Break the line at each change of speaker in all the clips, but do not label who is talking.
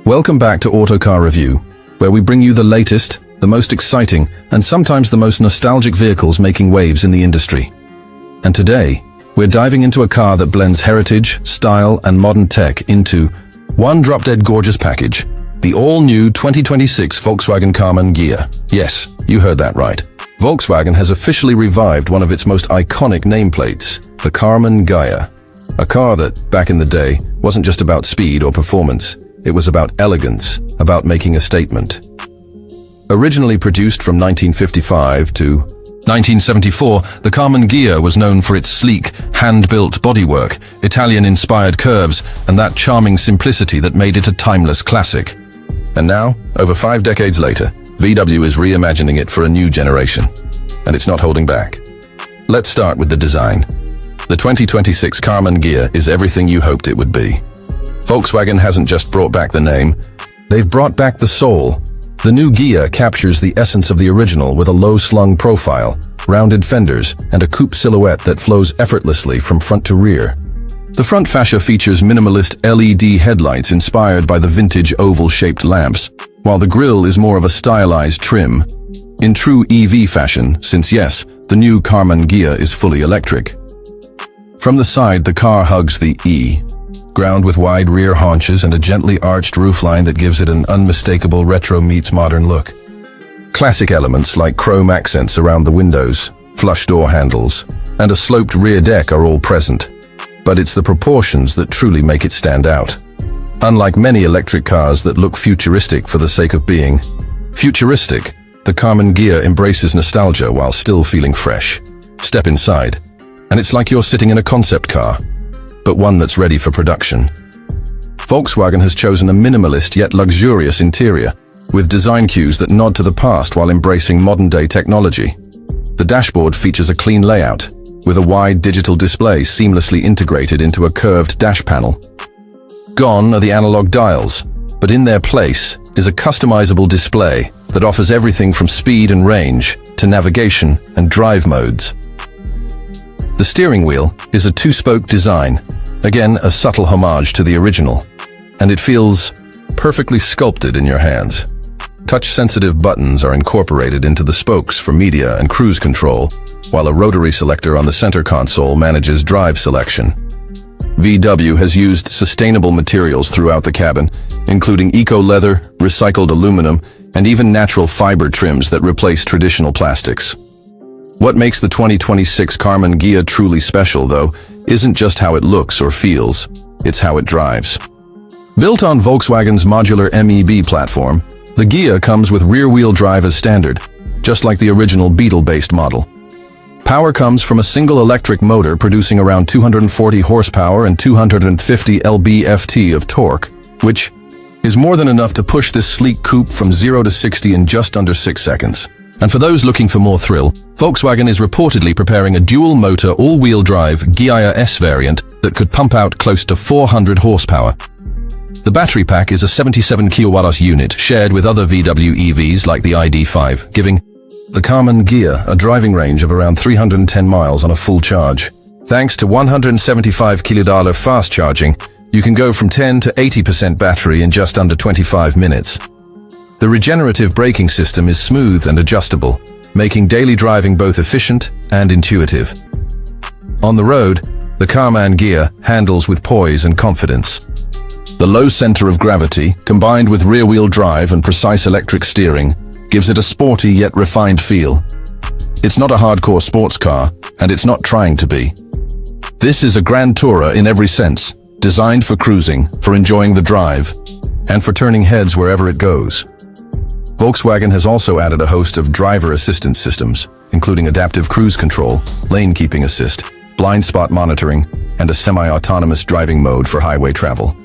Welcome back to Auto Car Review, where we bring you the latest, the most exciting, and sometimes the most nostalgic vehicles making waves in the industry. And today, we're diving into a car that blends heritage, style, and modern tech into one drop-dead gorgeous package, the all-new 2026 Volkswagen Karmann Ghia. Yes, you heard that right. Volkswagen has officially revived one of its most iconic nameplates, the Karmann Ghia. A car that, back in the day, wasn't just about speed or performance. It was about elegance, about making a statement. Originally produced from 1955 to 1974, the Karmann Ghia was known for its sleek, hand-built bodywork, Italian-inspired curves, and that charming simplicity that made it a timeless classic. And now, over 5 decades later, VW is reimagining it for a new generation. And it's not holding back. Let's start with the design. The 2026 Karmann Ghia is everything you hoped it would be. Volkswagen hasn't just brought back the name, they've brought back the soul. The new Ghia captures the essence of the original with a low-slung profile, rounded fenders, and a coupe silhouette that flows effortlessly from front to rear. The front fascia features minimalist LED headlights inspired by the vintage oval-shaped lamps, while the grille is more of a stylized trim. In true EV fashion, since yes, the new Karmann Ghia is fully electric. From the side, the car hugs the E, ground with wide rear haunches and a gently arched roofline that gives it an unmistakable retro meets modern look. Classic elements like chrome accents around the windows, flush door handles, and a sloped rear deck are all present, but it's the proportions that truly make it stand out. Unlike many electric cars that look futuristic for the sake of being futuristic, the Karmann Ghia embraces nostalgia while still feeling fresh. Step inside, and it's like you're sitting in a concept car, but one that's ready for production. Volkswagen has chosen a minimalist yet luxurious interior, with design cues that nod to the past while embracing modern-day technology. The dashboard features a clean layout, with a wide digital display seamlessly integrated into a curved dash panel. Gone are the analog dials, but in their place is a customizable display that offers everything from speed and range to navigation and drive modes. The steering wheel is a 2-spoke design, again a subtle homage to the original, and it feels perfectly sculpted in your hands. Touch-sensitive buttons are incorporated into the spokes for media and cruise control, while a rotary selector on the center console manages drive selection. VW has used sustainable materials throughout the cabin, including eco-leather, recycled aluminum, and even natural fiber trims that replace traditional plastics. What makes the 2026 Karmann Ghia truly special, though, isn't just how it looks or feels, it's how it drives. Built on Volkswagen's modular MEB platform, the Ghia comes with rear-wheel drive as standard, just like the original Beetle-based model. Power comes from a single electric motor producing around 240 horsepower and 250 lb-ft of torque, which is more than enough to push this sleek coupe from 0 to 60 in just under 6 seconds. And for those looking for more thrill, Volkswagen is reportedly preparing a dual-motor all-wheel drive Ghia S variant that could pump out close to 400 horsepower. The battery pack is a 77 kWh unit shared with other VW EVs like the ID.5, giving the Karmann Ghia a driving range of around 310 miles on a full charge. Thanks to 175 kWh fast charging, you can go from 10 to 80% battery in just under 25 minutes. The regenerative braking system is smooth and adjustable, making daily driving both efficient and intuitive. On the road, the Karmann Ghia handles with poise and confidence. The low center of gravity, combined with rear-wheel drive and precise electric steering, gives it a sporty yet refined feel. It's not a hardcore sports car, and it's not trying to be. This is a grand tourer in every sense, designed for cruising, for enjoying the drive, and for turning heads wherever it goes. Volkswagen has also added a host of driver assistance systems, including adaptive cruise control, lane keeping assist, blind spot monitoring, and a semi-autonomous driving mode for highway travel.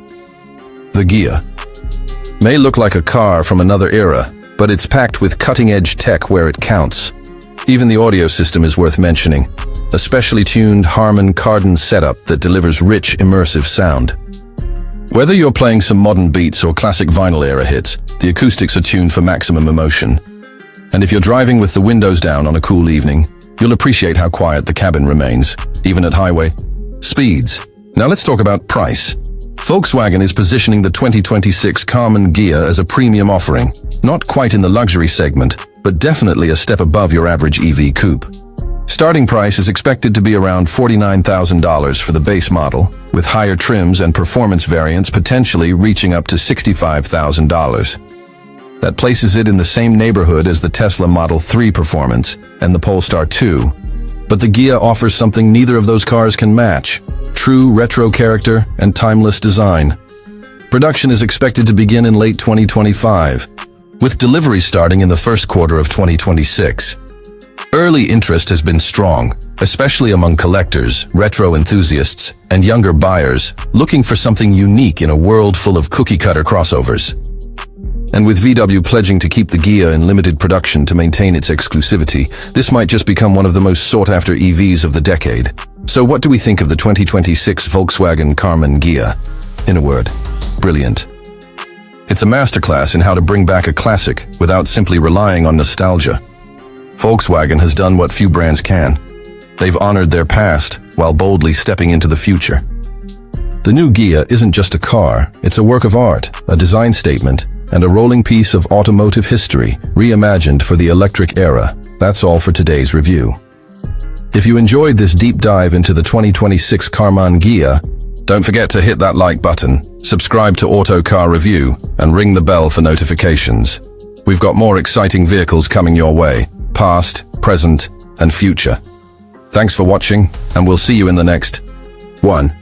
The Ghia may look like a car from another era, but it's packed with cutting-edge tech where it counts. Even the audio system is worth mentioning, a specially tuned Harman Kardon setup that delivers rich, immersive sound. Whether you're playing some modern beats or classic vinyl era hits, the acoustics are tuned for maximum emotion. And if you're driving with the windows down on a cool evening, you'll appreciate how quiet the cabin remains, even at highway Speeds. Now let's talk about price. Volkswagen is positioning the 2026 Karmann Ghia as a premium offering, not quite in the luxury segment, but definitely a step above your average EV coupe. Starting price is expected to be around $49,000 for the base model, with higher trims and performance variants potentially reaching up to $65,000. That places it in the same neighborhood as the Tesla Model 3 Performance and the Polestar 2. But the Ghia offers something neither of those cars can match: true retro character and timeless design. Production is expected to begin in late 2025, with deliveries starting in the first quarter of 2026. Early interest has been strong, especially among collectors, retro enthusiasts, and younger buyers looking for something unique in a world full of cookie-cutter crossovers. And with VW pledging to keep the Ghia in limited production to maintain its exclusivity, this might just become one of the most sought-after EVs of the decade. So what do we think of the 2026 Volkswagen Karmann Ghia? In a word, brilliant. It's a masterclass in how to bring back a classic without simply relying on nostalgia. Volkswagen has done what few brands can. They've honored their past while boldly stepping into the future. The new Ghia isn't just a car, it's a work of art, a design statement, and a rolling piece of automotive history, reimagined for the electric era. That's all for today's review. If you enjoyed this deep dive into the 2026 Karmann Ghia, don't forget to hit that like button, subscribe to Auto Car Review, and ring the bell for notifications. We've got more exciting vehicles coming your way, past, present, and future. Thanks for watching, and we'll see you in the next one.